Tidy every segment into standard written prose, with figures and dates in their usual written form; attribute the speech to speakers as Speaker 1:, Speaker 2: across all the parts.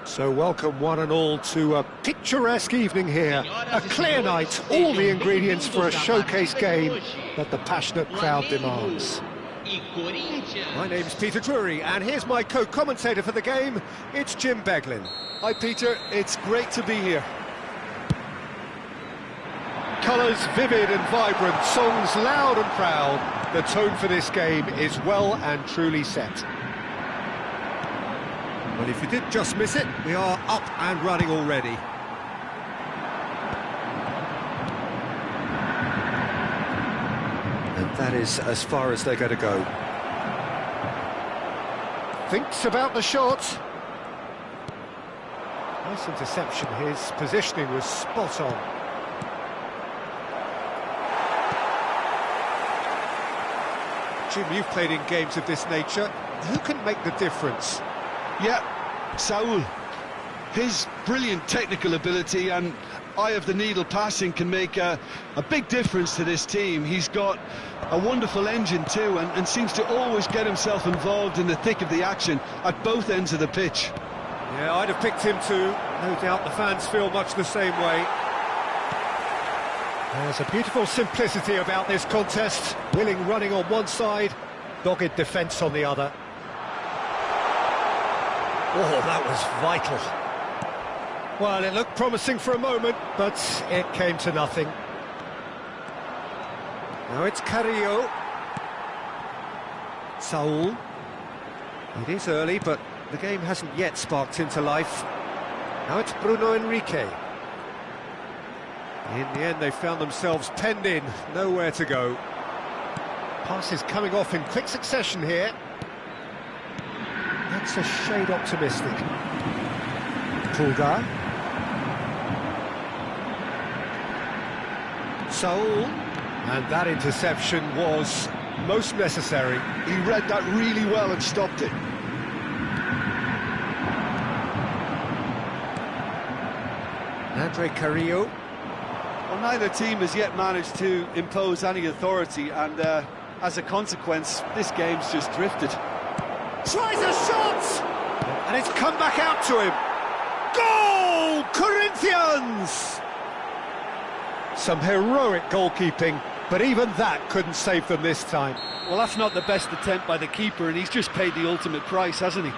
Speaker 1: So welcome one and all to a picturesque evening here, a clear night, all the ingredients for a showcase game that the passionate crowd demands. My name's Peter Drury, and here's my co-commentator for the game, it's Jim Beglin.
Speaker 2: Hi Peter, it's great to be here.
Speaker 1: Colours vivid and vibrant, songs loud and proud. The tone for this game is well and truly set. Well, if you did just miss it, we are up and running already. And that is as far as they're going to go. Thinks about the shot. Nice interception. His positioning was spot on. Jim, you've played in games of this nature. Who can make the difference?
Speaker 2: Yeah, Saul. His brilliant technical ability and eye of the needle passing can make a big difference to this team. He's got a wonderful engine too and seems to always get himself involved in the thick of the action at both ends of the pitch.
Speaker 1: Yeah, I'd have picked him too. No doubt the fans feel much the same way. There's a beautiful simplicity about this contest. Willing running on one side, dogged defence on the other. Oh, that was vital. Well, it looked promising for a moment, but it came to nothing. Now it's Carrillo. Saul. It is early, but the game hasn't yet sparked into life. Now it's Bruno Henrique. In the end, they found themselves penned in, nowhere to go. Passes coming off in quick succession here. That's a shade optimistic. Pulgar. Saul. And that interception was most necessary.
Speaker 2: He read that really well and stopped it.
Speaker 1: Andre Carrillo.
Speaker 2: Well, neither team has yet managed to impose any authority, and as a consequence, this game's just drifted.
Speaker 1: Tries a shot! And it's come back out to him. Goal! Corinthians! Some heroic goalkeeping, but even that couldn't save them this time.
Speaker 2: Well, that's not the best attempt by the keeper, and he's just paid the ultimate price, hasn't he?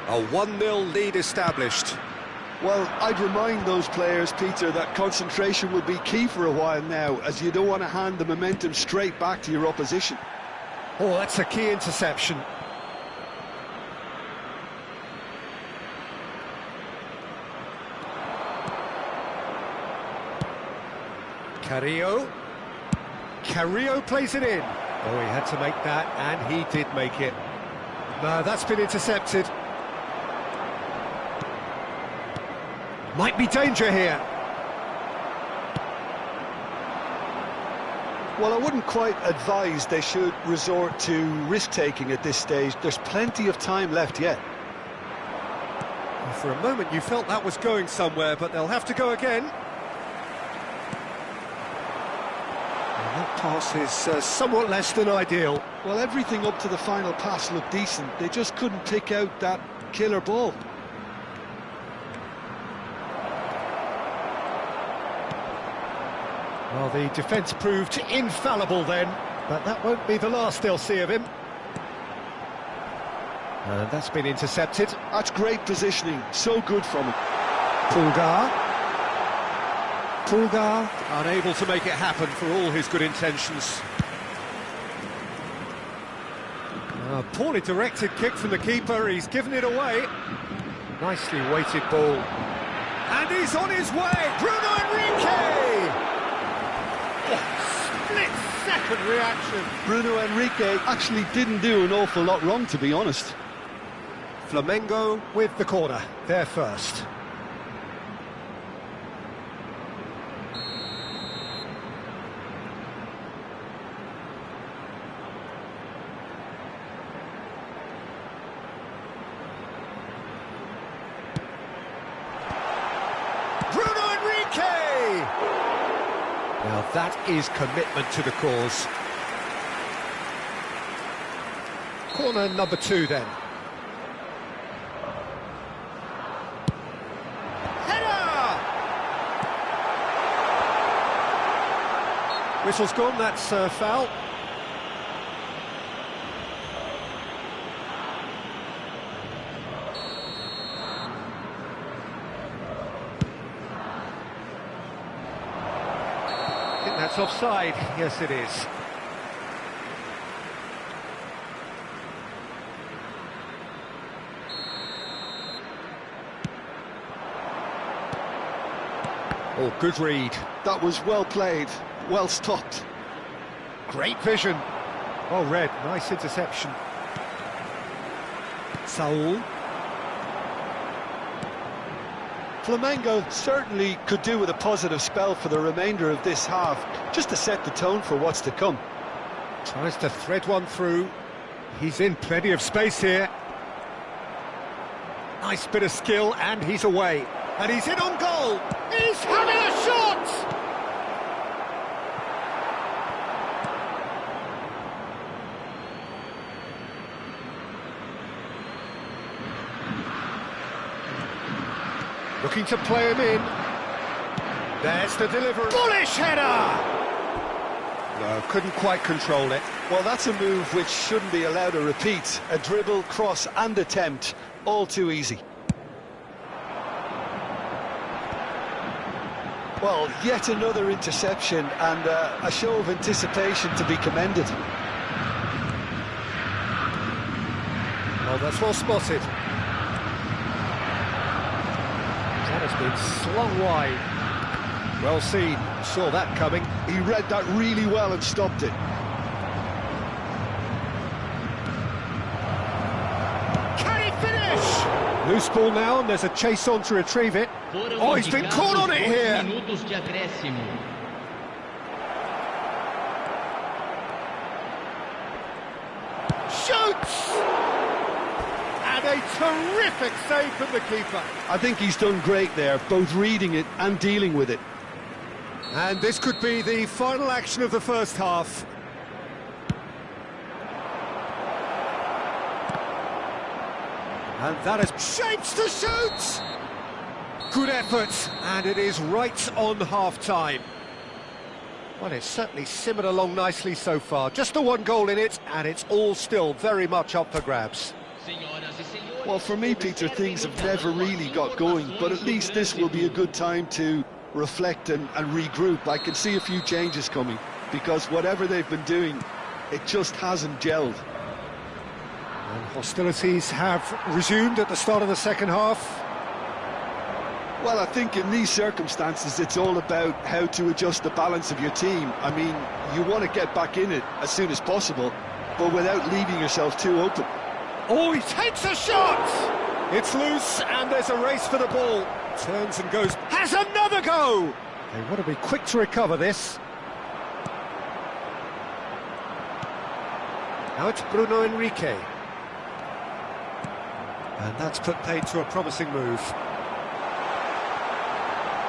Speaker 1: A 1-0 lead established.
Speaker 2: Well, I'd remind those players, Peter, that concentration will be key for a while now, as you don't want to hand the momentum straight back to your opposition.
Speaker 1: Oh, that's a key interception. Carrillo. Carrillo plays it in. Oh, he had to make that, and he did make it. No, that's been intercepted. Might be danger here.
Speaker 2: Well, I wouldn't quite advise they should resort to risk-taking at this stage. There's plenty of time left yet.
Speaker 1: For a moment you felt that was going somewhere, but they'll have to go again. And that pass is somewhat less than ideal.
Speaker 2: Well, everything up to the final pass looked decent. They just couldn't pick out that killer ball.
Speaker 1: Well, the defence proved infallible then, but that won't be the last they'll see of him. And that's been intercepted.
Speaker 2: That's great positioning, so good from him.
Speaker 1: Pulgar. Pulgar, unable to make it happen for all his good intentions. A poorly directed kick from the keeper, he's given it away. Nicely weighted ball. And he's on his way, Bruno Henrique! Split-second reaction.
Speaker 2: Bruno Henrique actually didn't do an awful lot wrong, to be honest.
Speaker 1: Flamengo with the corner, they're first. Now that is commitment to the cause. Corner number 2 then. Header! Whistle's gone, that's foul. I think that's offside. Yes, it is. Oh, good read.
Speaker 2: That was well played, well stopped.
Speaker 1: Great vision. Well read, nice interception. Saul.
Speaker 2: Flamengo certainly could do with a positive spell for the remainder of this half, just to set the tone for what's to come.
Speaker 1: Tries to thread one through. He's in plenty of space here. Nice bit of skill, and he's away. And he's in on goal. He's having a shot! Looking to play him in. There's the delivery. Bullish header! No, couldn't quite control it.
Speaker 2: Well, that's a move which shouldn't be allowed to repeat. A dribble, cross and attempt, all too easy. Well, yet another interception and a show of anticipation to be commended.
Speaker 1: Oh, that's well spotted. That has been slung wide. Well seen, saw that coming.
Speaker 2: He read that really well and stopped it.
Speaker 1: Can he finish? Loose ball now, and there's a chase on to retrieve it. Oh, he's been caught on it here. Shoots! And a terrific save from the keeper.
Speaker 2: I think he's done great there, both reading it and dealing with it.
Speaker 1: And this could be the final action of the first half. And that is shapes to shoot! Good effort, and it is right on half-time. Well, it's certainly simmered along nicely so far. Just the one goal in it, and it's all still very much up for grabs.
Speaker 2: Well, for me, Peter, things have never really got going, but at least this will be a good time to reflect and regroup. I can see a few changes coming, because whatever they've been doing, it just hasn't gelled.
Speaker 1: And hostilities have resumed at the start of the second half.
Speaker 2: Well, I think in these circumstances, it's all about how to adjust the balance of your team. I mean, you want to get back in it as soon as possible, but without leaving yourself too open.
Speaker 1: Oh, he takes a shot! It's loose, and there's a race for the ball. Turns and goes, has another go! They want to be quick to recover this. Now it's Bruno Henrique. And that's put paid to a promising move.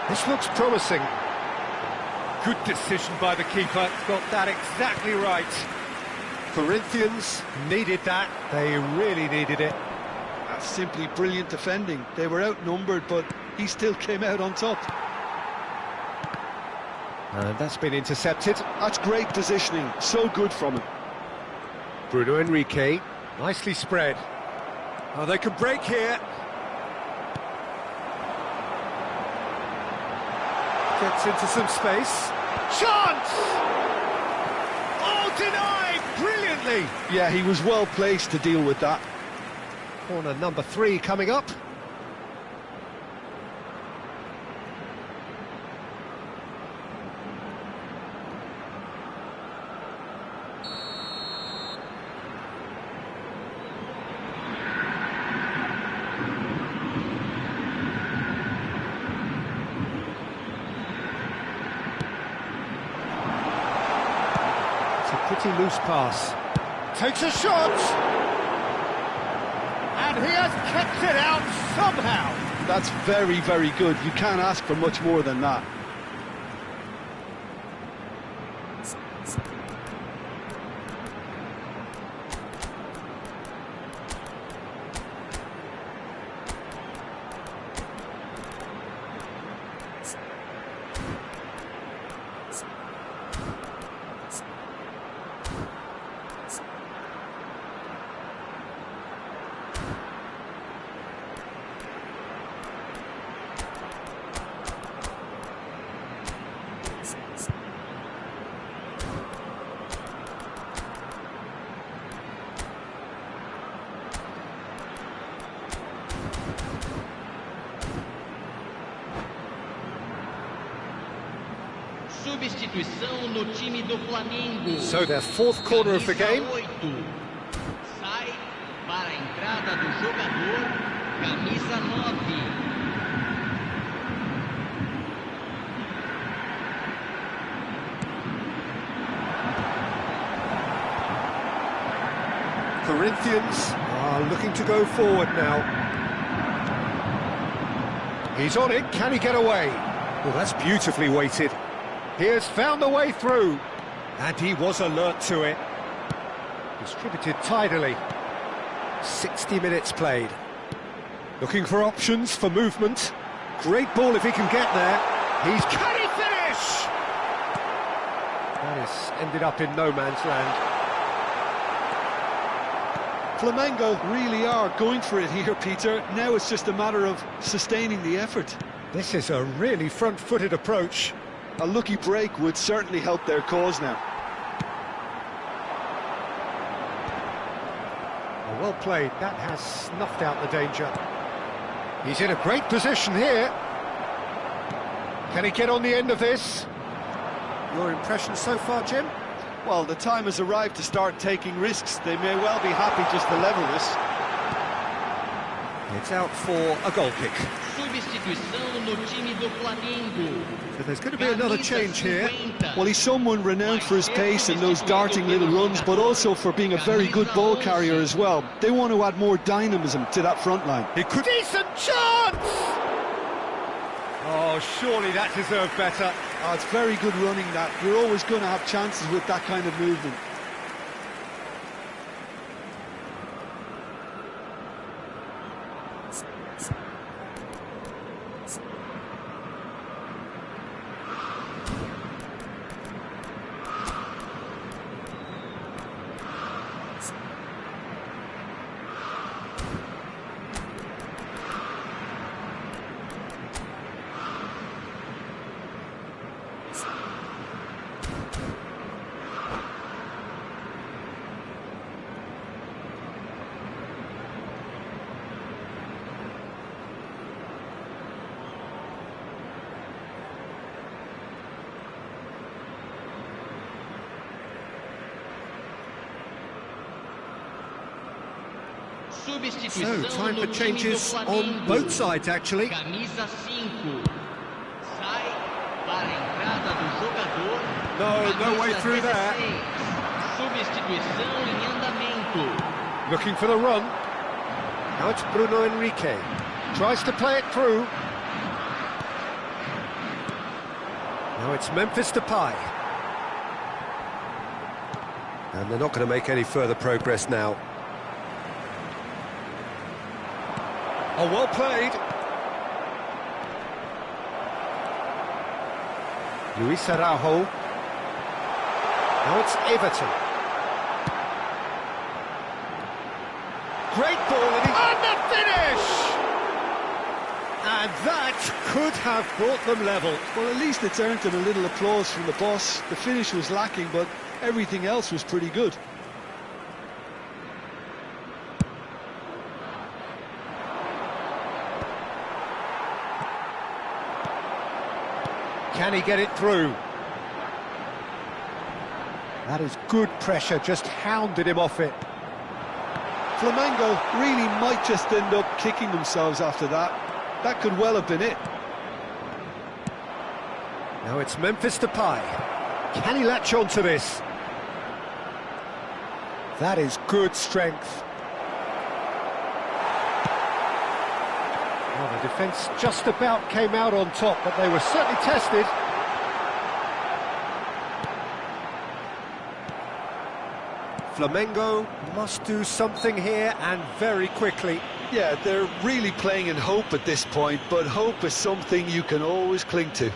Speaker 1: This looks promising. Good decision by the keeper, got that exactly right. Corinthians needed that, they really needed it.
Speaker 2: That's simply brilliant defending. They were outnumbered, but he still came out on top.
Speaker 1: And that's been intercepted.
Speaker 2: That's great positioning, so good from him.
Speaker 1: Bruno Henrique, nicely spread. Oh, they can break here. Gets into some space. Chance! Oh, denied brilliantly!
Speaker 2: Yeah, he was well placed to deal with that.
Speaker 1: Corner number 3 coming up. Pretty loose pass. Takes a shot! And he has kept it out somehow.
Speaker 2: That's very, very good. You can't ask for much more than that.
Speaker 3: Substituição no time do Flamengo.
Speaker 1: So their fourth corner of the game.
Speaker 3: Sai para a entrada do jogador, camisa 9.
Speaker 1: Corinthians are looking to go forward now. He's on it, can he get away? Well, that's beautifully weighted. He has found the way through, and he was alert to it. Distributed tidily. 60 minutes played. Looking for options for movement. Great ball if he can get there. Can he finish? That has ended up in no man's land.
Speaker 2: Flamengo really are going for it here, Peter. Now it's just a matter of sustaining the effort.
Speaker 1: This is a really front-footed approach.
Speaker 2: A lucky break would certainly help their cause now.
Speaker 1: Well played, that has snuffed out the danger. He's in a great position here. Can he get on the end of this? Your impression so far, Jim?
Speaker 2: Well, the time has arrived to start taking risks. They may well be happy just to level this.
Speaker 1: It's out for a goal kick.
Speaker 3: Substituição no time do Flamengo.
Speaker 1: So there's going to be another change here.
Speaker 2: Well, he's someone renowned for his pace and those darting little runs, but also for being a very good ball carrier as well. They want to add more dynamism to that front line.
Speaker 1: He could... Decent chance! Oh, surely that deserved better.
Speaker 2: Oh, it's very good running, that. You're always going to have chances with that kind of movement.
Speaker 1: So, time for changes on both sides, actually.
Speaker 3: Camisa 5. Sai para a entrada do jogador.
Speaker 1: No way through there.
Speaker 3: Substituição em andamento.
Speaker 1: Looking for the run. Now it's Bruno Henrique. Tries to play it through. Now it's Memphis Depay. And they're not going to make any further progress now. Oh, well played. Luis Araujo. Now it's Everton. Great ball and the finish! And that could have brought them level.
Speaker 2: Well, at least it's earned them a little applause from the boss. The finish was lacking, but everything else was pretty good.
Speaker 1: Can he get it through? That is good pressure, just hounded him off it.
Speaker 2: Flamengo really might just end up kicking themselves after that. That could well have been it.
Speaker 1: Now it's Memphis Depay. Can he latch on to this? That is good strength. Well, the defence just about came out on top, but they were certainly tested. Flamengo must do something here, and very quickly.
Speaker 2: Yeah, they're really playing in hope at this point, but hope is something you can always cling to.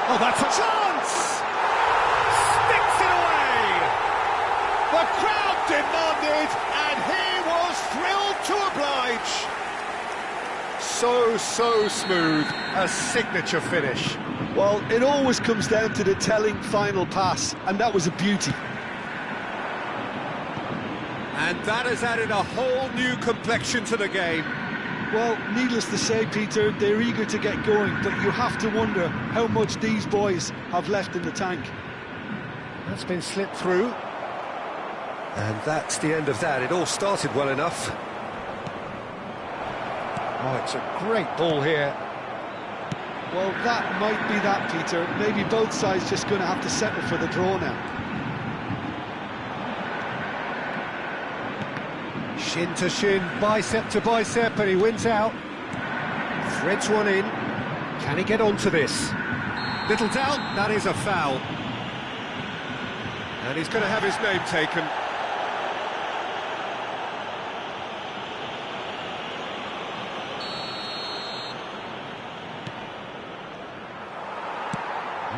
Speaker 1: Oh, that's a chance! Sticks it away! The crowd demanded, and he was thrilled to oblige. So smooth, a signature finish.
Speaker 2: Well, it always comes down to the telling final pass, and that was a beauty.
Speaker 1: And that has added a whole new complexion to the game.
Speaker 2: Well, needless to say, Peter, they're eager to get going, but you have to wonder how much these boys have left in the tank.
Speaker 1: That's been slipped through. And that's the end of that. It all started well enough. Oh, it's a great ball here.
Speaker 2: Well, that might be that, Peter. Maybe both sides just going to have to settle for the draw now.
Speaker 1: Shin to shin, bicep to bicep, and he wins out. Threads one in. Can he get onto this? Little doubt, that is a foul. And he's going to have his name taken.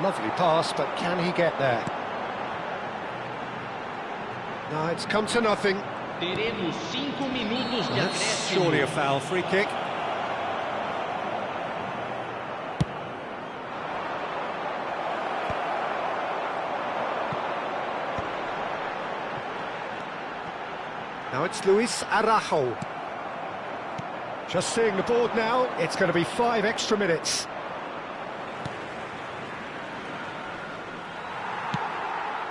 Speaker 1: Lovely pass, but can he get there? No, it's come to nothing.
Speaker 3: Teremos 5 minutos de
Speaker 1: That's
Speaker 3: acréscimo.
Speaker 1: surely a foul. Free kick. Now it's Luis Araujo. Just seeing the board now, it's going to be 5 extra minutes.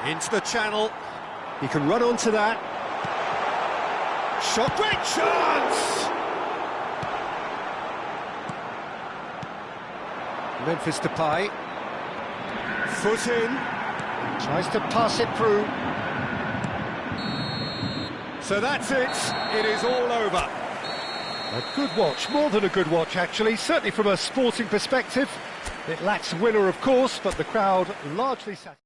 Speaker 1: Into the channel. He can run onto that. Shot, great chance! Memphis Depay. Foot in. Tries to pass it through. So that's it. It is all over. A good watch, more than a good watch actually, certainly from a sporting perspective. It lacks winner of course, but the crowd largely satisfied.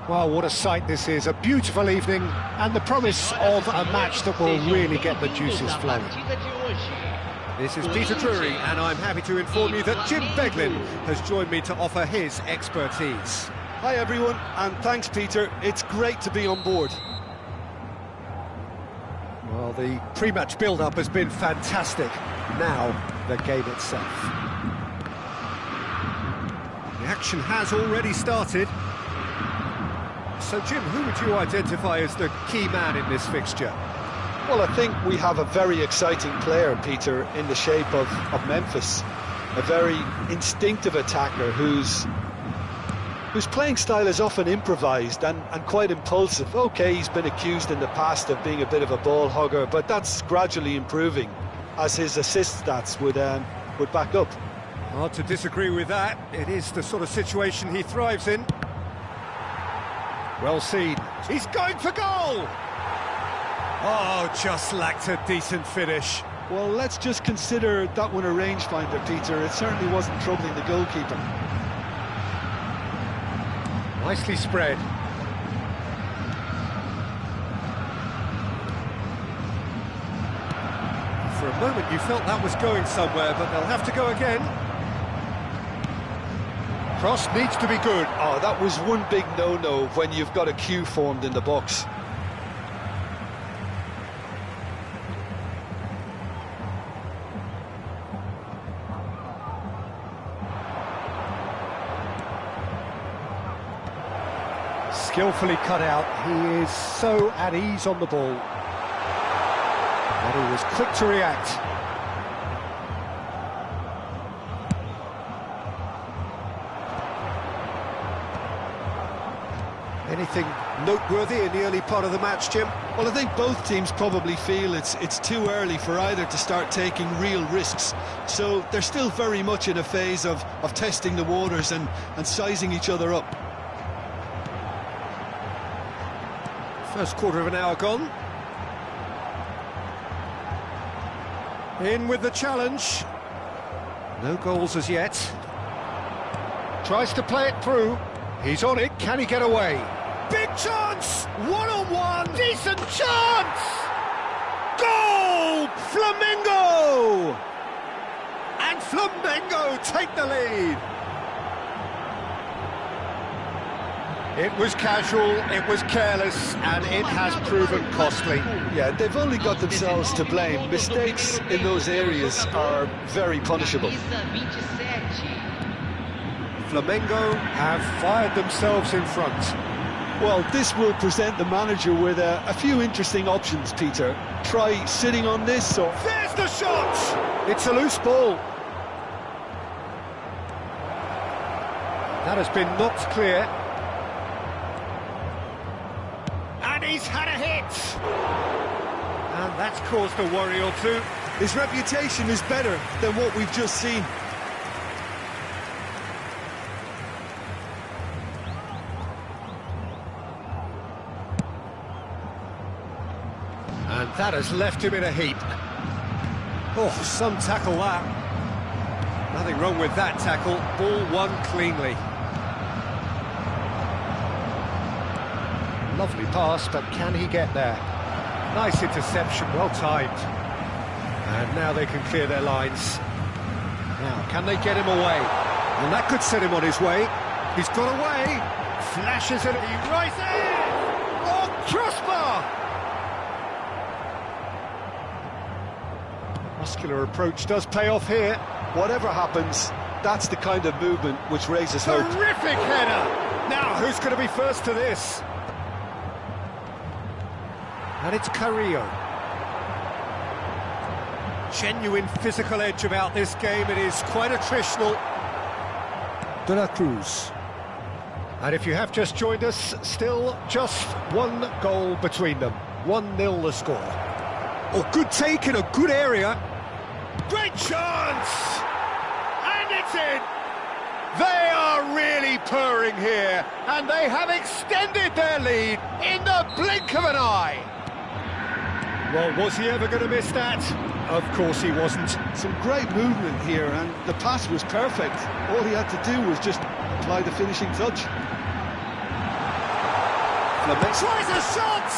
Speaker 1: Well, what a sight this is, a beautiful evening, and the promise of a match that will really get the juices flowing.
Speaker 4: This is Peter Drury, and I'm happy to inform you that Jim Beglin has joined me to offer his expertise.
Speaker 2: Hi everyone, and thanks Peter, it's great to be on board.
Speaker 1: Well, the pre-match build-up has been fantastic. Now, the game itself.
Speaker 4: The action has already started. So, Jim, who would you identify as the key man in this fixture?
Speaker 2: Well, I think we have a very exciting player, Peter, in the shape of Memphis. A very instinctive attacker whose playing style is often improvised and quite impulsive. OK, he's been accused in the past of being a bit of a ball hugger, but that's gradually improving, as his assist stats would back up.
Speaker 4: Hard to disagree with that. It is the sort of situation he thrives in.
Speaker 1: Well seen.
Speaker 4: He's going for goal! Oh, just lacked a decent finish.
Speaker 2: Well, let's just consider that one a rangefinder, Peter. It certainly wasn't troubling the goalkeeper.
Speaker 1: Nicely spread.
Speaker 4: For a moment you felt that was going somewhere, but they'll have to go again.
Speaker 1: Cross needs to be good.
Speaker 2: Oh, that was one big no-no when you've got a queue formed in the box.
Speaker 1: Skillfully cut out. He is so at ease on the ball. And he was quick to react.
Speaker 4: Anything noteworthy in the early part of the match, Jim?
Speaker 2: Well, I think both teams probably feel it's too early for either to start taking real risks. So they're still very much in a phase of testing the waters and sizing each other up.
Speaker 4: First quarter of an hour gone. In with the challenge. No goals as yet.
Speaker 1: Tries to play it through. He's on it. Can he get away?
Speaker 4: Big chance! One-on-one!
Speaker 1: Decent chance!
Speaker 4: Goal! Flamengo! And Flamengo take the lead.
Speaker 1: It was casual, it was careless, and it has proven costly.
Speaker 2: Yeah, they've only got themselves to blame. Mistakes in those areas are very punishable.
Speaker 1: Flamengo have fired themselves in front.
Speaker 2: Well, this will present the manager with a few interesting options, Peter. Try sitting on this, or...
Speaker 4: There's the shot!
Speaker 1: It's a loose ball. That has been knocked clear.
Speaker 4: And he's had a hit! And that's caused a worry or two.
Speaker 2: His reputation is better than what we've just seen.
Speaker 1: And that has left him in a heap.
Speaker 4: Oh, some tackle that. Nothing wrong with that tackle. Ball won cleanly.
Speaker 1: Lovely pass, but can he get there? Nice interception, well timed. And now they can clear their lines. Now, can they get him away?
Speaker 4: And that could set him on his way. He's got away. Flashes it. He rises. Oh, crossbar!
Speaker 1: Muscular approach does pay off here.
Speaker 2: Whatever happens, that's the kind of movement which raises hope.
Speaker 4: Terrific header! Now, who's going to be first to this?
Speaker 1: And it's Carrillo.
Speaker 4: Genuine physical edge about this game. It is quite attritional.
Speaker 1: De la Cruz. And if you have just joined us, still just one goal between them. 1-0 the score.
Speaker 4: Oh, good take in a good area. Great chance! And it's in!
Speaker 1: They are really purring here, and they have extended their lead in the blink of an eye.
Speaker 4: Well, was he ever going to miss that? Of course he wasn't.
Speaker 2: Some great movement here, and the pass was perfect. All he had to do was just apply the finishing touch.
Speaker 1: Flamengo tries a shot!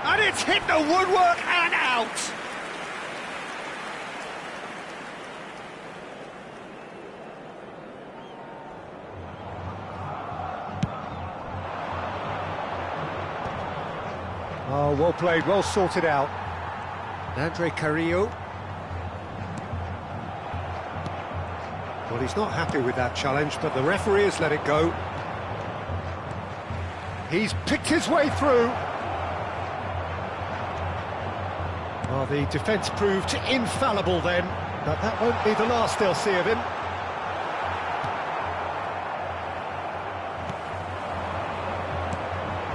Speaker 1: And it's hit the woodwork and out! Oh, well played, well sorted out. Andre Carrillo. Well, he's not happy with that challenge, but the referee has let it go. He's picked his way through. Oh, the defence proved infallible then, but that won't be the last they'll see of him.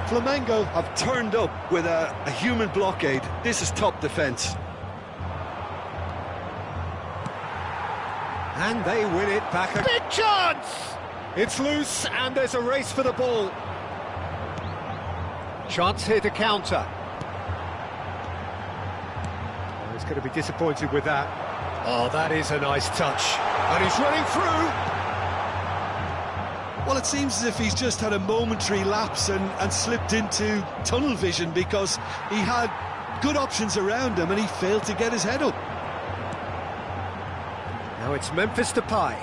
Speaker 2: Flamengo have turned up with a human blockade. This is top defence.
Speaker 1: And they win it back. A big chance! It's loose and there's a race for the ball. Chance here to counter. Oh, he's going to be disappointed with that. Oh, that is a nice touch. And he's running through.
Speaker 2: Well, it seems as if he's just had a momentary lapse and slipped into tunnel vision, because he had good options around him and he failed to get his head up.
Speaker 1: Now it's Memphis Depay.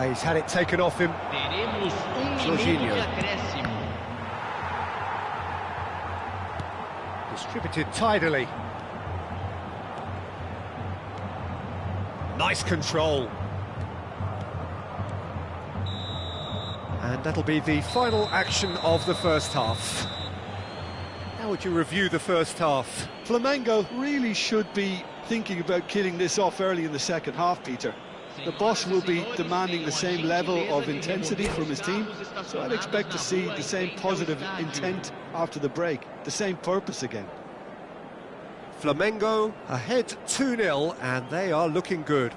Speaker 1: He's had it taken off him. Jorginho. Distributed tidily. Nice control. And that'll be the final action of the first half. How would you review the first half?
Speaker 2: Flamengo really should be thinking about killing this off early in the second half, Peter. The boss will be demanding the same level of intensity from his team, so I'd expect to see the same positive intent after the break, the same purpose again.
Speaker 1: Flamengo ahead 2-0, and they are looking good.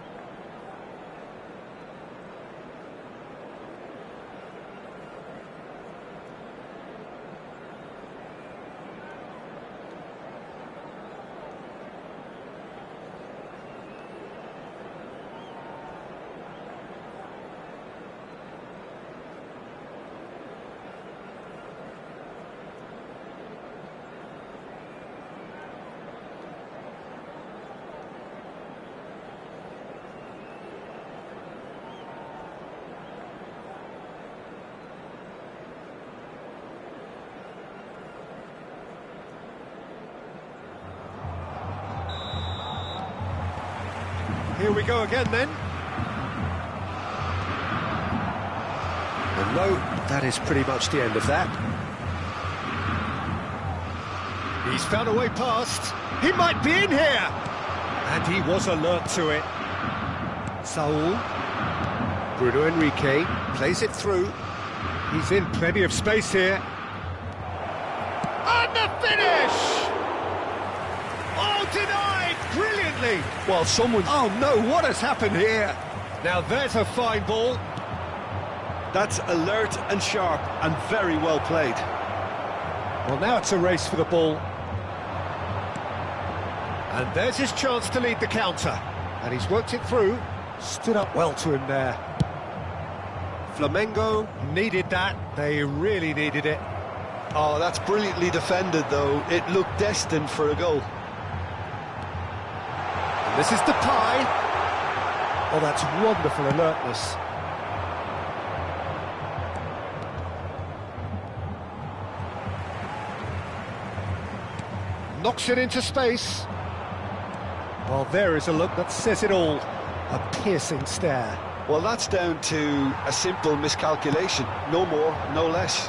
Speaker 1: Here we go again then. And no, that is pretty much the end of that. He's found a way past. He might be in here. And he was alert to it. Saul. Bruno Henrique plays it through. He's in plenty of space here. And the finish! Oh, denied! Brilliantly!
Speaker 2: Well,
Speaker 1: Oh no, what has happened here? Now there's a fine ball.
Speaker 2: That's alert and sharp and very well played.
Speaker 1: Well, now it's a race for the ball. And there's his chance to lead the counter. And he's worked it through. Stood up well to him there. Flamengo needed that. They really needed it.
Speaker 2: Oh, that's brilliantly defended, though. It looked destined for a goal.
Speaker 1: And this is Depay. Oh, that's wonderful alertness. Knocks it into space. Well, there is a look that says it all. A piercing stare.
Speaker 2: Well, that's down to a simple miscalculation. No more, no less.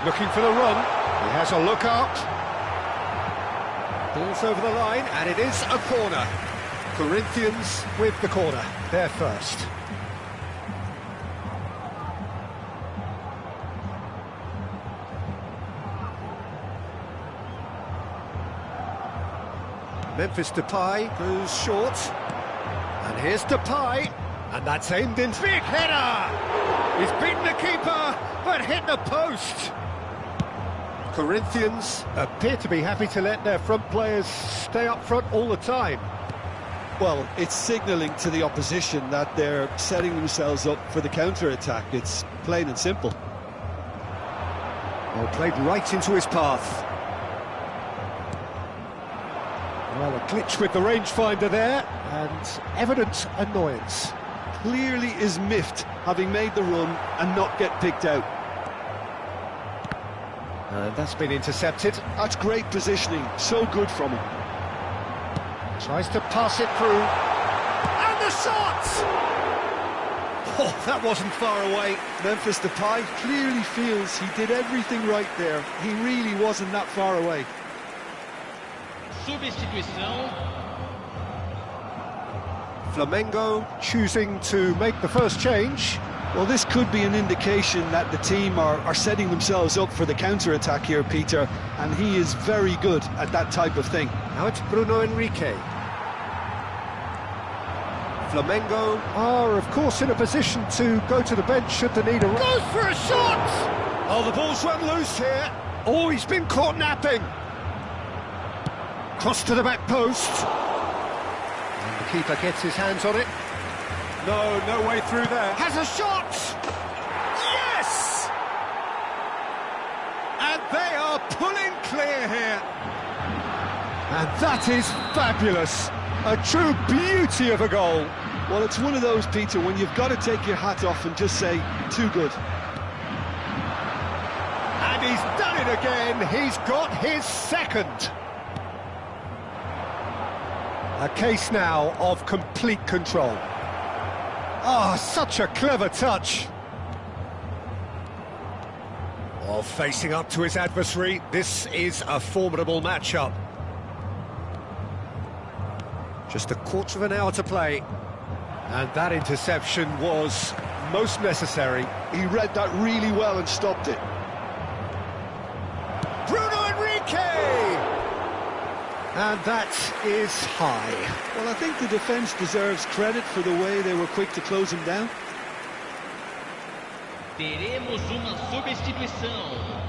Speaker 1: Looking for the run. He has a look up. Ball's over the line, and it is a corner. Corinthians with the corner. They're first. Memphis Depay goes short. And here's Depay. And that's aimed in. Big header! He's beaten the keeper, but hit the post. Corinthians appear to be happy to let their front players stay up front all the time.
Speaker 2: Well, it's signalling to the opposition that they're setting themselves up for the counter-attack. It's plain and simple.
Speaker 4: Well, played right into his path. Well, a glitch with the rangefinder there, and evident annoyance.
Speaker 2: Clearly is miffed, having made the run and not get picked out.
Speaker 4: And that's been intercepted.
Speaker 2: That's great positioning, so good from him.
Speaker 4: Tries to pass it through. And the shot! Oh, that wasn't far away.
Speaker 2: Memphis Depay clearly feels he did everything right there. He really wasn't that far away.
Speaker 3: Substituição.
Speaker 4: Flamengo choosing to make the first change.
Speaker 2: Well, this could be an indication that the team are setting themselves up for the counter-attack here, Peter, and he is very good at that type of thing.
Speaker 4: Now it's Bruno Henrique. Flamengo are, of course, in a position to go to the bench should the need arise. Goes for a shot! Oh, the ball's run loose here. Oh, he's been caught napping. Cross to the back post. And the keeper gets his hands on it. No way through there. Has a shot! Yes! And they are pulling clear here. And that is fabulous. A true beauty of a goal.
Speaker 2: Well, it's one of those, Peter, when you've got to take your hat off and just say, too good.
Speaker 4: And he's done it again. He's got his second. A case now of complete control. Ah, such a clever touch. While facing up to his adversary, this is a formidable matchup. Just a quarter of an hour to play. And that interception was most necessary.
Speaker 2: He read that really well and stopped it.
Speaker 4: Bruno Henrique! And that is high.
Speaker 2: Well, I think the defence deserves credit for the way they were quick to close him down.
Speaker 3: Teremos uma substituição.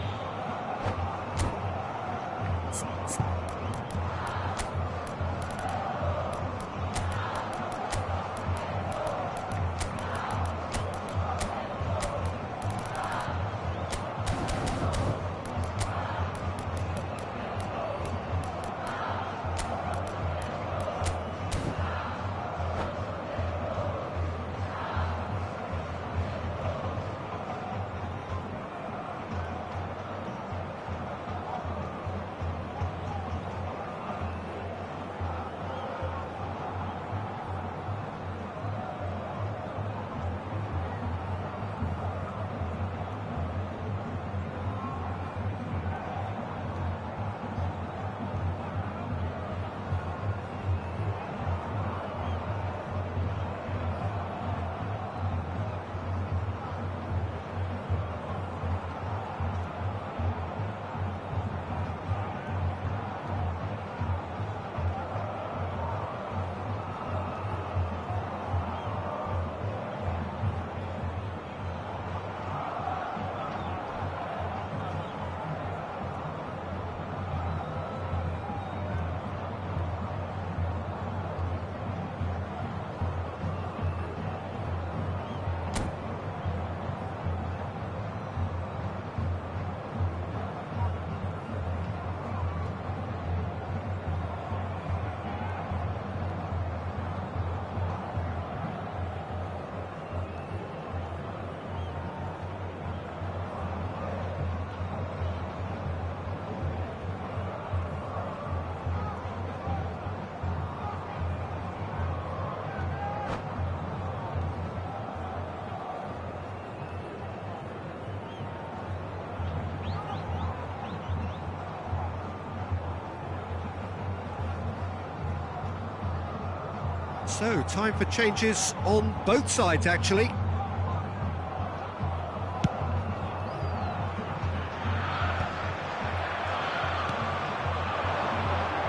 Speaker 4: So, time for changes on both sides, actually.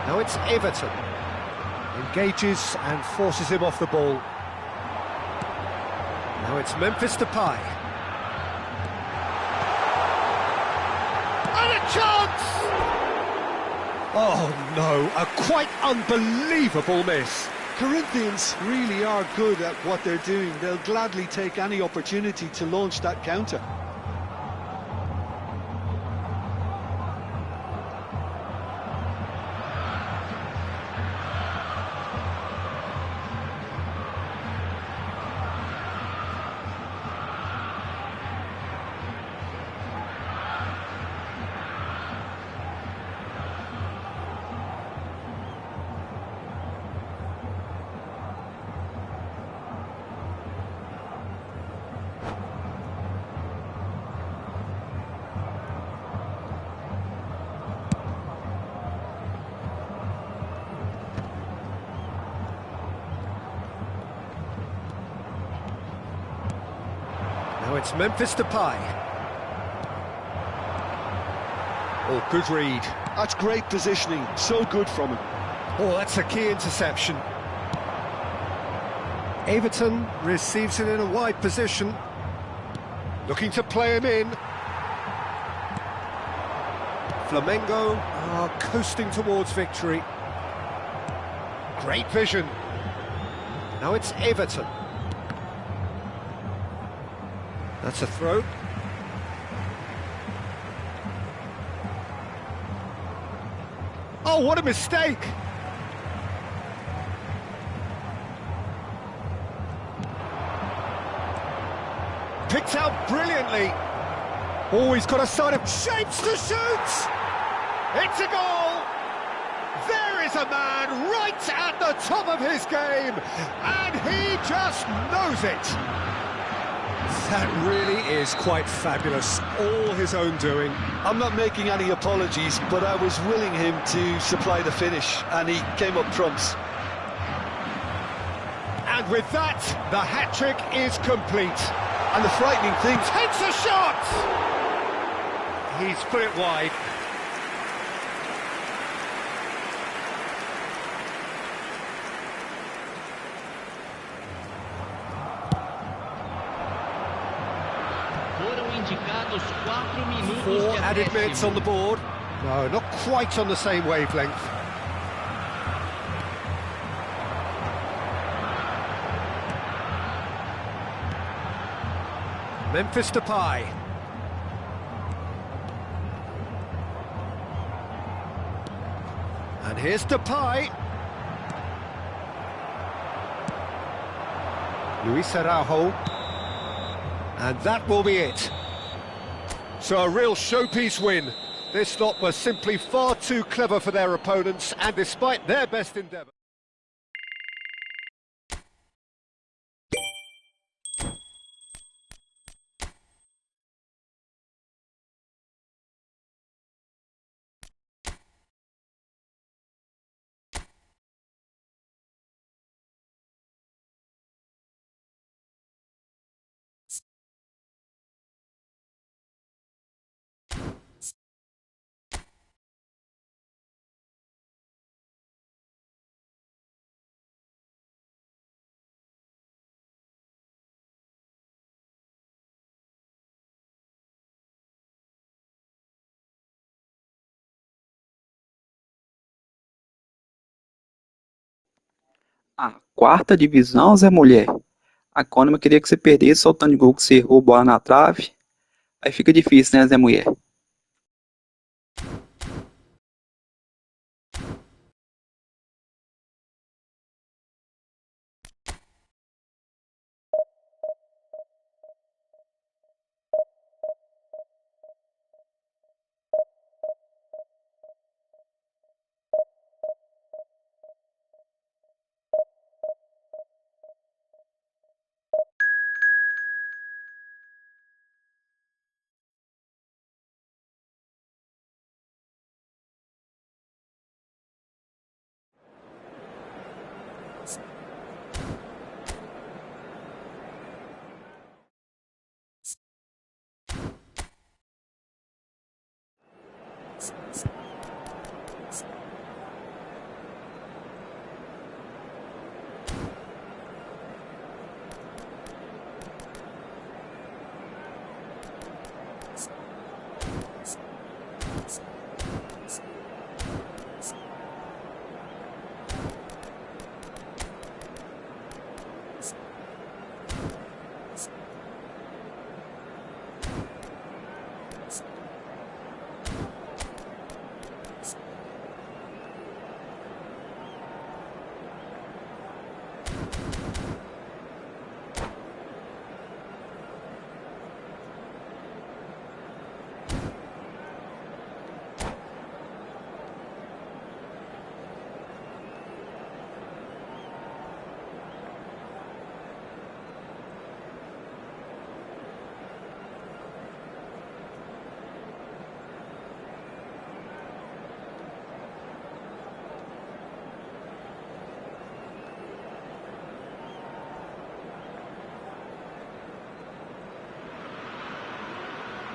Speaker 4: Now it's Everton. Engages and forces him off the ball. Now it's Memphis Depay. And a chance! Oh no, a quite unbelievable miss.
Speaker 2: Corinthians really are good at what they're doing. They'll gladly take any opportunity to launch that counter.
Speaker 1: Now it's Memphis Depay. Oh, good read.
Speaker 2: That's great positioning, so good from him.
Speaker 1: Oh, that's a key interception. Everton receives it in a wide position. Looking to play him in. Flamengo are coasting towards victory. Great vision. Now it's Everton. That's a throw. Oh, what a mistake! Picked out brilliantly. Oh, he's got a side of shapes to shoot! It's a goal! There is a man right at the top of his game, and he just knows it. That really is quite fabulous, all his own doing.
Speaker 2: I'm not making any apologies, but I was willing him to supply the finish, and he came up trumps.
Speaker 1: And with that, the hat-trick is complete.
Speaker 2: And the frightening thing...
Speaker 1: Takes a shot! He's put it wide.
Speaker 3: Foram indicados 4 minutos
Speaker 1: Four
Speaker 3: de
Speaker 1: added minutes
Speaker 3: acréscimo.
Speaker 1: on the board. No, not quite on the same wavelength. Memphis Depay. And here's Depay. Luis Araujo. And that will be it. So a real showpiece win. This lot was simply far too clever for their opponents, and despite their best endeavour.
Speaker 5: Ah, quarta divisão, Zé Mulher. A Conima queria que você perdesse soltando de gol que você errou bola na trave. Aí fica difícil, né, Zé Mulher?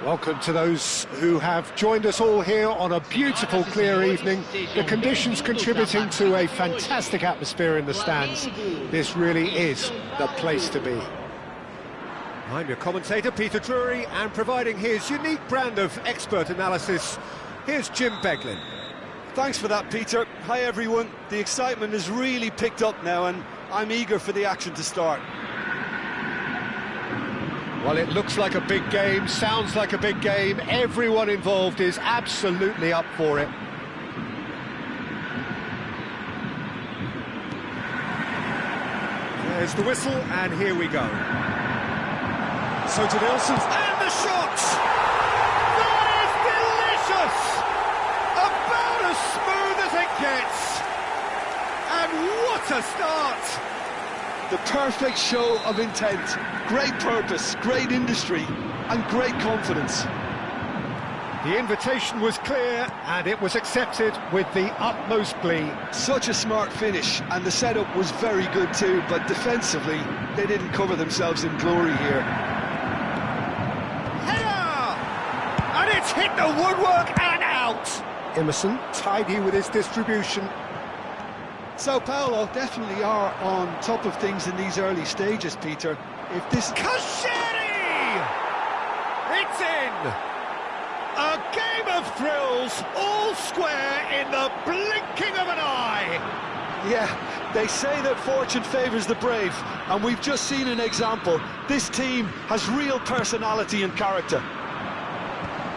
Speaker 1: Welcome to those who have joined us all here on a beautiful, clear evening. The conditions contributing to a fantastic atmosphere in the stands. This really is the place to be. I'm your commentator, Peter Drury, and providing his unique brand of expert analysis, here's Jim Beglin.
Speaker 2: Thanks for that, Peter. Hi, everyone. The excitement has really picked up now, and I'm eager for the action to start.
Speaker 1: Well, it looks like a big game, sounds like a big game. Everyone involved is absolutely up for it. There's the whistle, and here we go. So to Nielsen, and the shot! That is delicious! About as smooth as it gets! And what a start!
Speaker 2: The perfect show of intent, great purpose, great industry, and great confidence.
Speaker 1: The invitation was clear, and it was accepted with the utmost glee.
Speaker 2: Such a smart finish, and the setup was very good too, but defensively, they didn't cover themselves in glory here.
Speaker 1: Header! And it's hit the woodwork and out! Emerson, tidy with his distribution.
Speaker 2: Sao Paulo definitely are on top of things in these early stages, Peter. If this...
Speaker 1: Kashiri! It's in! A game of thrills, all square in the blinking of an eye!
Speaker 2: Yeah, they say that fortune favours the brave, and we've just seen an example. This team has real personality and character.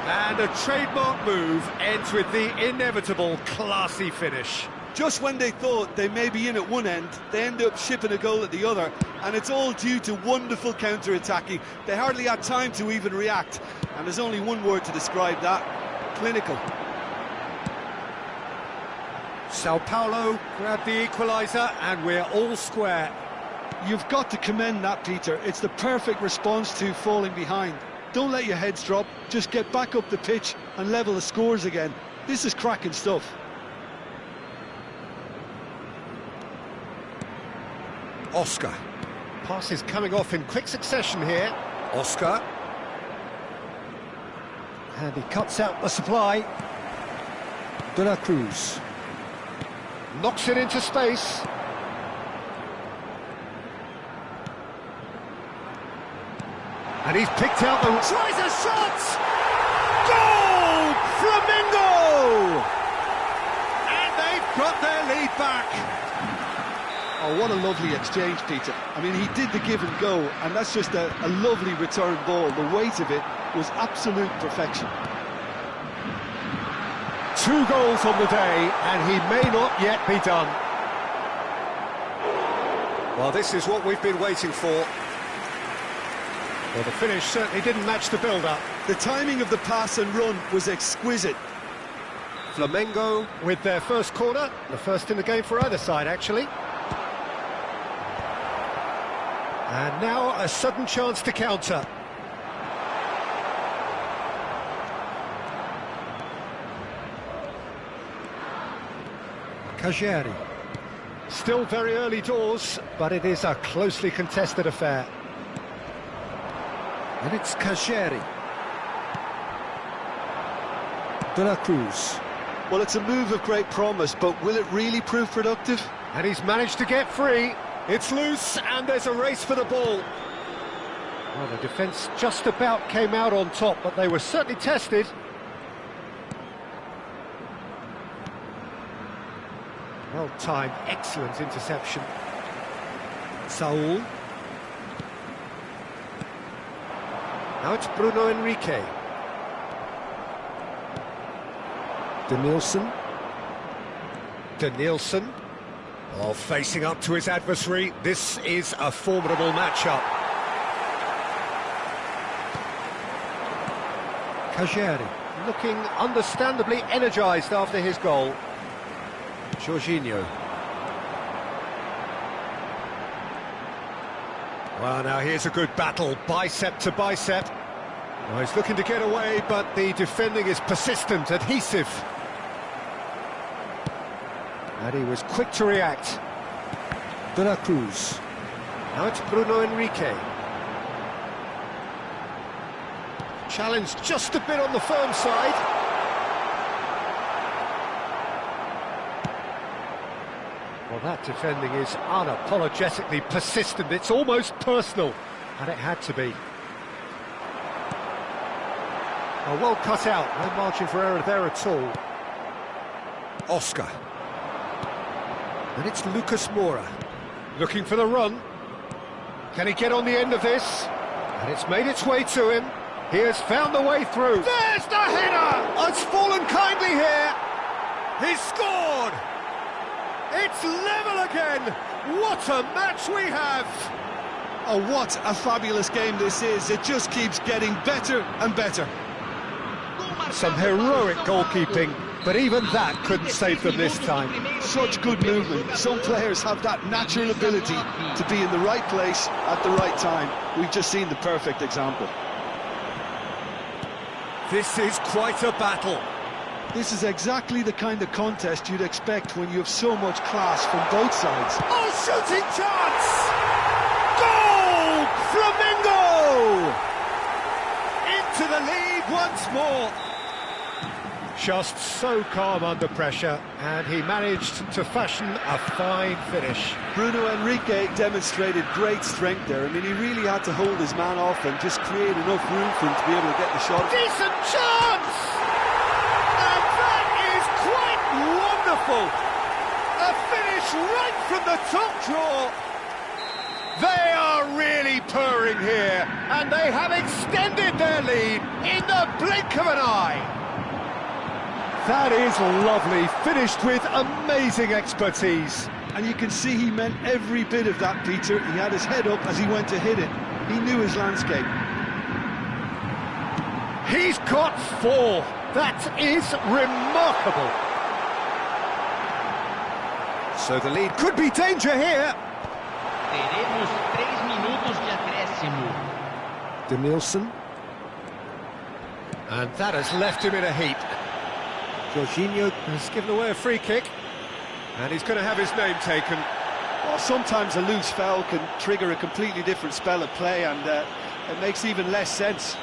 Speaker 1: And a trademark move ends with the inevitable classy finish.
Speaker 2: Just when they thought they may be in at one end, they end up shipping a goal at the other, and it's all due to wonderful counter-attacking. They hardly had time to even react, and there's only one word to describe that: clinical.
Speaker 1: Sao Paulo grabbed the equaliser, and we're all square.
Speaker 2: You've got to commend that, Peter. It's the perfect response to falling behind. Don't let your heads drop, just get back up the pitch and level the scores again. This is cracking stuff.
Speaker 1: Oscar. Pass is coming off in quick succession here. Oscar. And he cuts out the supply. De la Cruz. Knocks it into space. And he's picked out the... Tries a shot! Goal! Flamengo! And they've got their lead back.
Speaker 2: Oh, what a lovely exchange, Peter. I mean, he did the give and go, and that's just a lovely return ball. The weight of it was absolute perfection.
Speaker 1: 2 goals on the day, and he may not yet be done. Well, this is what we've been waiting for. Well, the finish certainly didn't match the build-up.
Speaker 2: The timing of the pass and run was exquisite.
Speaker 1: Flamengo with their first corner, the first in the game for either side, actually. And now a sudden chance to counter. Kajeri. Still very early doors, but it is a closely contested affair. And it's Kajeri. De la Cruz.
Speaker 2: Well, it's a move of great promise, but will it really prove productive?
Speaker 1: And he's managed to get free. It's loose, and there's a race for the ball. Well, the defence just about came out on top, but they were certainly tested. Well timed, excellent interception. Saul. Now it's Bruno Henrique. De Nielsen. De Nielsen. Oh, facing up to his adversary. This is a formidable matchup. Kajeri looking understandably energised after his goal. Jorginho. Well, now here's a good battle, bicep to bicep. Well, he's looking to get away, but the defending is persistent, adhesive. And he was quick to react. De la Cruz. Now it's Bruno Henrique. Challenge just a bit on the firm side. Well, that defending is unapologetically persistent. It's almost personal, and it had to be. Oh, well cut out, no margin for error there at all. Oscar. And it's Lucas Moura. Looking for the run. Can he get on the end of this? And it's made its way to him. He has found the way through. There's the header! It's fallen kindly here. He's scored! It's level again! What a match we have!
Speaker 2: Oh, what a fabulous game this is. It just keeps getting better and better.
Speaker 1: Some heroic goalkeeping, but even that couldn't save them this time.
Speaker 2: Such good movement. Some players have that natural ability to be in the right place at the right time. We've just seen the perfect example.
Speaker 1: This is quite a battle.
Speaker 2: This is exactly the kind of contest you'd expect when you have so much class from both sides.
Speaker 1: Oh, shooting chance! Goal! Flamengo! Into the lead once more. Just so calm under pressure, and he managed to fashion a fine finish.
Speaker 2: Bruno Henrique demonstrated great strength there. I mean, he really had to hold his man off and just create enough room for him to be able to get the shot.
Speaker 1: Decent chance! And that is quite wonderful! A finish right from the top drawer! They are really purring here, and they have extended their lead in the blink of an eye. That is lovely, finished with amazing expertise.
Speaker 2: And you can see he meant every bit of that, Peter. He had his head up as he went to hit it. He knew his landscape.
Speaker 1: He's got 4. That is remarkable. So the lead could be danger here.
Speaker 3: Teremos 3 minutos de acréscimo.
Speaker 1: Denilson. And that has left him in a heap. Jorginho has given away a free kick, and he's going to have his name taken.
Speaker 2: Well, sometimes a loose foul can trigger a completely different spell of play, and it makes even less sense.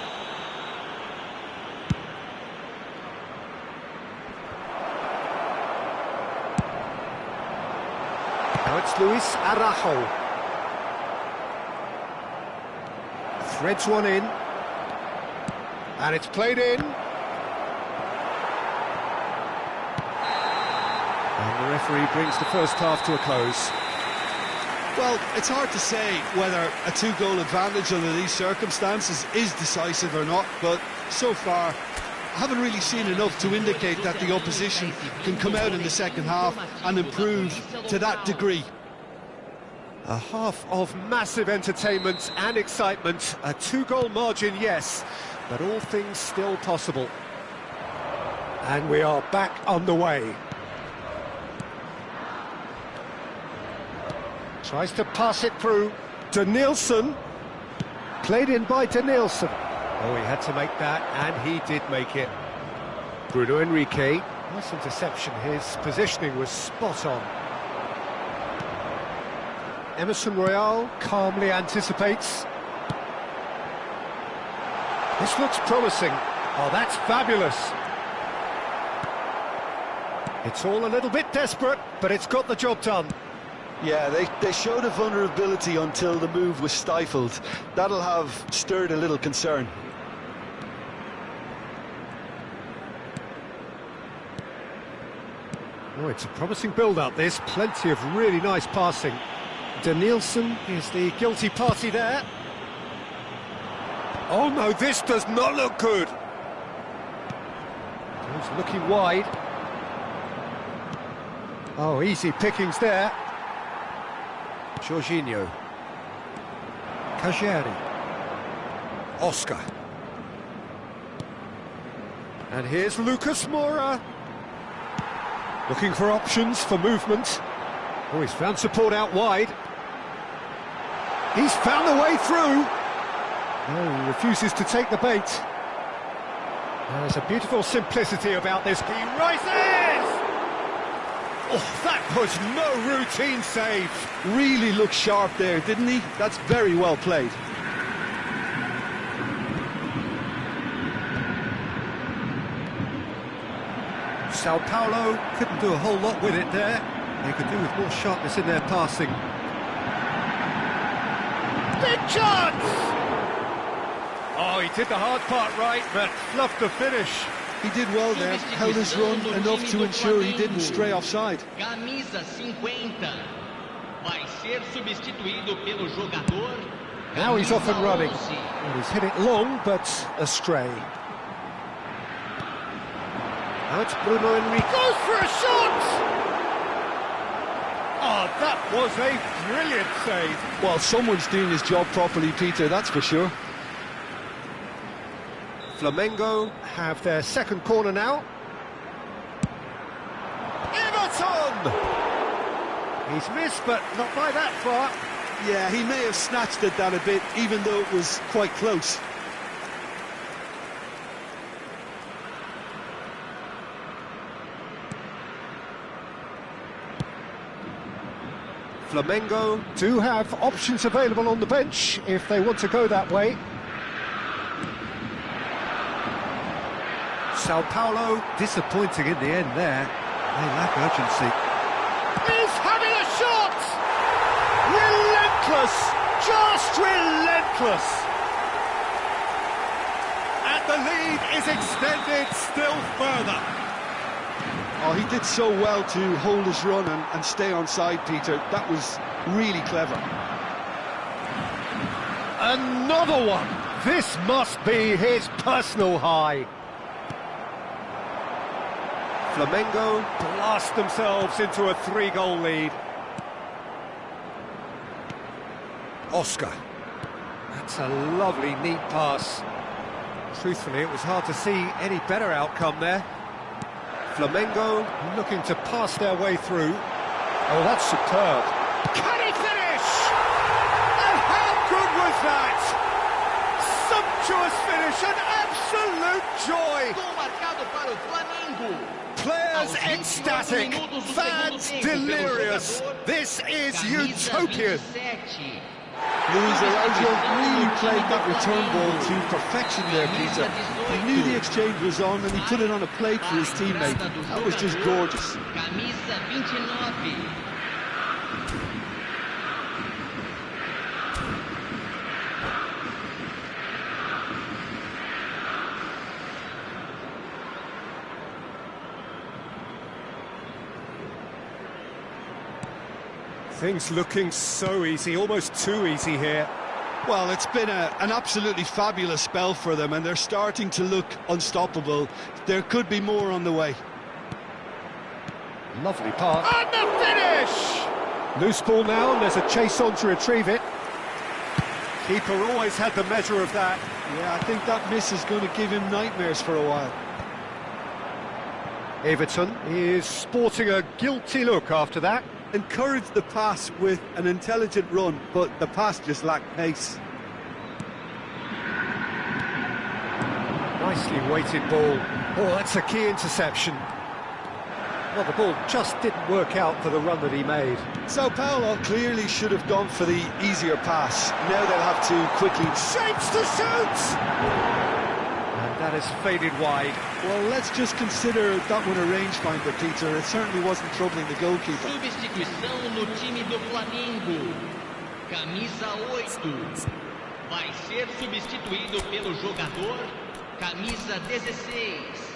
Speaker 1: Now it's Luis Araujo. Threads one in, and it's played in. And the referee brings the first half to a close.
Speaker 2: Well, it's hard to say whether a 2-goal advantage under these circumstances is decisive or not, but so far I haven't really seen enough to indicate that the opposition can come out in the second half and improve to that degree.
Speaker 1: A half of massive entertainment and excitement. A 2-goal margin, yes, but all things still possible. And we are back underway. Tries to pass it through. Denilson. Played in by Denilson. Oh, he had to make that, and he did make it. Bruno Henrique. Nice interception. His positioning was spot on. Emerson Royal calmly anticipates. This looks promising. Oh, that's fabulous. It's all a little bit desperate, but it's got the job done.
Speaker 2: Yeah, they showed a vulnerability until the move was stifled. That'll have stirred a little concern.
Speaker 1: Oh, it's a promising build-up, this. Plenty of really nice passing. Denilson is the guilty party there. Oh no, this does not look good. He's looking wide. Oh, easy pickings there. Jorginho. Cagliari. Oscar. And here's Lucas Moura. Looking for options for movement. Oh, he's found support out wide. He's found a way through. No, he refuses to take the bait. There's a beautiful simplicity about this. He rises! Oh, that was no routine save.
Speaker 2: Really looked sharp there, didn't he? That's very well played.
Speaker 1: Sao Paulo couldn't do a whole lot with it there. They could do with more sharpness in their passing. Big chance! Oh, he did the hard part right, but fluffed the finish.
Speaker 2: He did well there, held his run enough to ensure he didn't stray offside.
Speaker 3: Camisa 50. Vai ser substituído pelo jogador.
Speaker 1: Now he's off and running.
Speaker 3: 11.
Speaker 1: Well, he's hit it long, but astray. Now it's Bruno Henrique. Goes for a shot! Oh, that was a brilliant save.
Speaker 2: Well, someone's doing his job properly, Peter, that's for sure.
Speaker 1: Flamengo have their second corner now. Everton! He's missed, but not by that far.
Speaker 2: Yeah, he may have snatched at that a bit, even though it was quite close.
Speaker 1: Flamengo do have options available on the bench if they want to go that way. Sao Paulo disappointing in the end there. They lack urgency. He's having a shot! Relentless! Just relentless! And the lead is extended still further.
Speaker 2: Oh, he did so well to hold his run and stay on side, Peter. That was really clever.
Speaker 1: Another one! This must be his personal high. Flamengo blast themselves into a 3-goal lead. Oscar. That's a lovely, neat pass. Truthfully, it was hard to see any better outcome there. Flamengo looking to pass their way through. Oh, that's superb. Can he finish? And how good was that? Sumptuous finish, an absolute joy.
Speaker 3: Gol marcado para o Flamengo.
Speaker 1: Players ecstatic, fans delirious. This is utopian.
Speaker 2: Luis Araujo really played that return ball to perfection there, Peter. He knew the exchange was on and he put it on a plate for his teammate. That was just gorgeous.
Speaker 3: Camisa 29.
Speaker 1: Things looking so easy, almost too easy here.
Speaker 2: Well, it's been an absolutely fabulous spell for them and they're starting to look unstoppable. There could be more on the way.
Speaker 1: Lovely pass. And the finish! Loose ball now, and there's a chase on to retrieve it. Keeper always had the measure of that.
Speaker 2: Yeah, I think that miss is going to give him nightmares for a while.
Speaker 1: Everton is sporting a guilty look after that.
Speaker 2: Encouraged the pass with an intelligent run, but the pass just lacked pace.
Speaker 1: Nicely weighted ball. Oh, that's a key interception. Well, the ball just didn't work out for the run that he made.
Speaker 2: Sao Paulo clearly should have gone for the easier pass. Now they'll have to quickly...
Speaker 1: Shapes to shoot! And that has faded wide.
Speaker 2: Well, let's just consider that one a rangefinder, Peter. It certainly wasn't troubling the goalkeeper.
Speaker 3: Substituição no time do Flamengo. Camisa 8. Vai ser substituído pelo jogador. Camisa 16.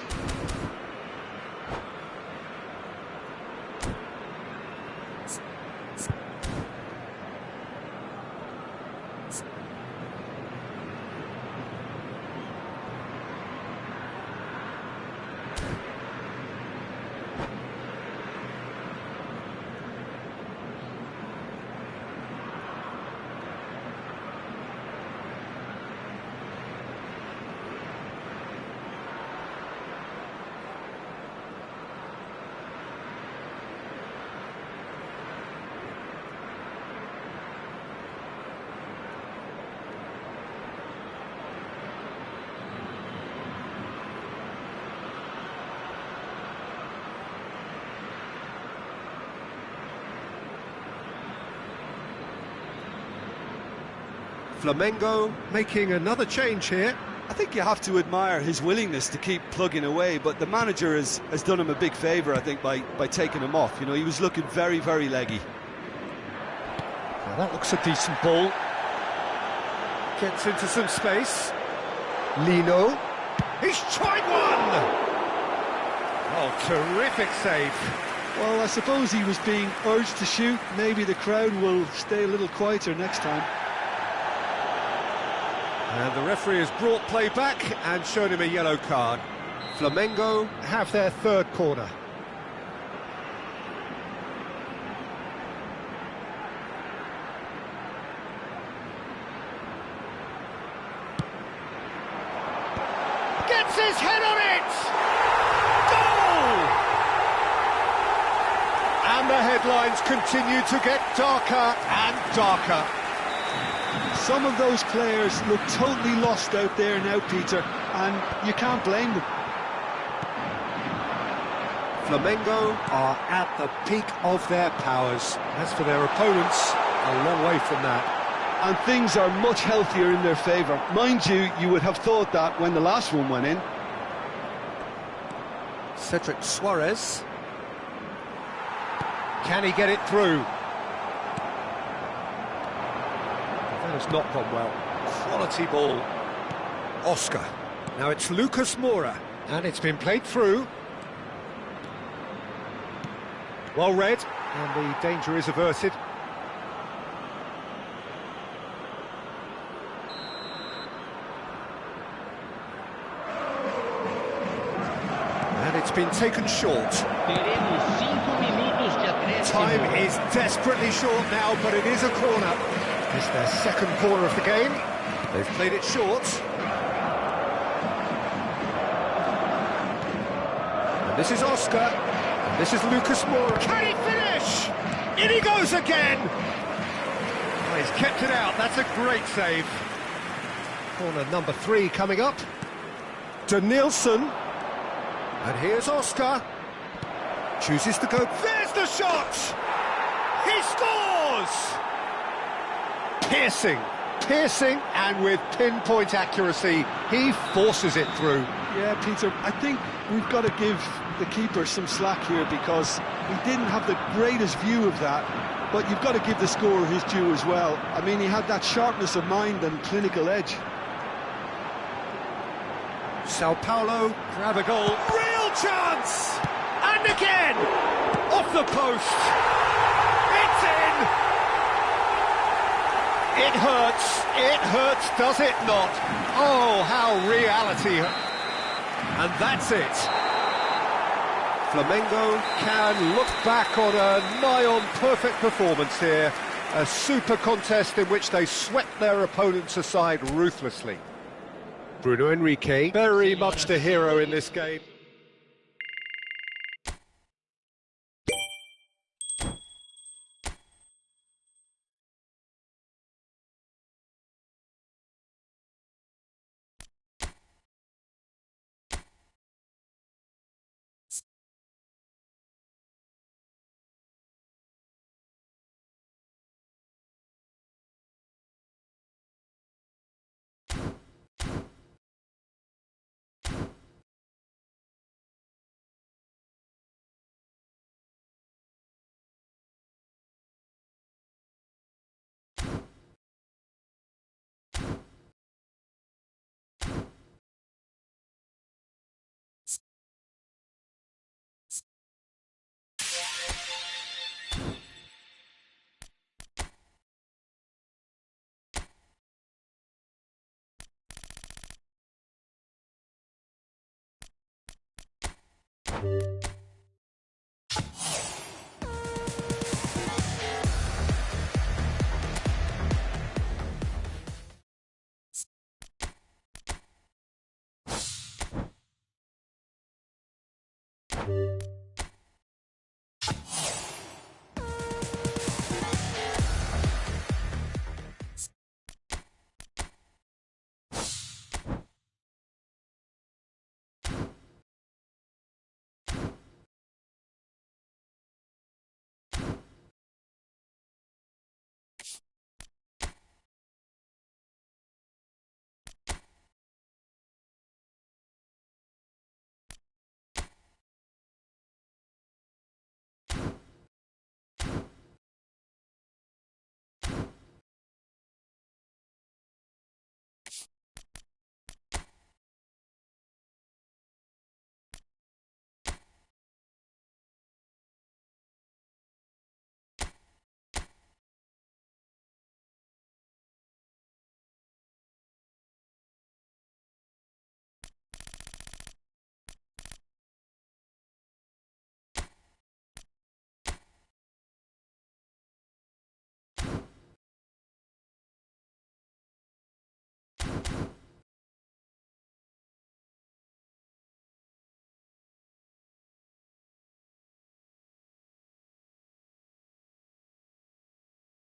Speaker 1: Flamengo making another change here.
Speaker 2: I think you have to admire his willingness to keep plugging away, but the manager has done him a big favour, I think, by taking him off. You know, he was looking very, very leggy.
Speaker 1: Now that looks a decent ball. Gets into some space. Lino. He's tried one! Oh, terrific save.
Speaker 2: Well, I suppose he was being urged to shoot. Maybe the crowd will stay a little quieter next time.
Speaker 1: And the referee has brought play back and shown him a yellow card. Flamengo have their third corner. Gets his head on it! Goal! And the headlines continue to get darker and darker.
Speaker 2: Some of those players look totally lost out there now, Peter, and you can't blame them.
Speaker 1: Flamengo are at the peak of their powers. As for their opponents, a long way from that.
Speaker 2: And things are much healthier in their favour. Mind you, you would have thought that when the last one went in.
Speaker 1: Cedric Suarez. Can he get it through? That has not gone well. Quality ball. Oscar. Now it's Lucas Moura. And it's been played through. Well read. And the danger is averted. And it's been taken short.
Speaker 3: Teremos 5 minutos de acréscimo.
Speaker 1: Time is desperately short now, but it is a corner. It's their second corner of the game. They've played it short. And this is Oscar. And this is Lucas Moura. Can he finish? In he goes again! Oh, he's kept it out. That's a great save. Corner number 3 coming up. Denilson. And here's Oscar. Chooses to go. There's the shot! He scores! Piercing, and with pinpoint accuracy, he forces it through.
Speaker 2: Yeah, Peter, I think we've got to give the keeper some slack here because he didn't have the greatest view of that, but you've got to give the scorer his due as well. I mean, he had that sharpness of mind and clinical edge.
Speaker 1: Sao Paulo grab a goal. Real chance! And again! Off the post! It's in! It hurts, does it not? Oh, how reality. And that's it. Flamengo can look back on a nigh-on perfect performance here. A super contest in which they swept their opponents aside ruthlessly. Bruno Henrique, very much the hero in this game.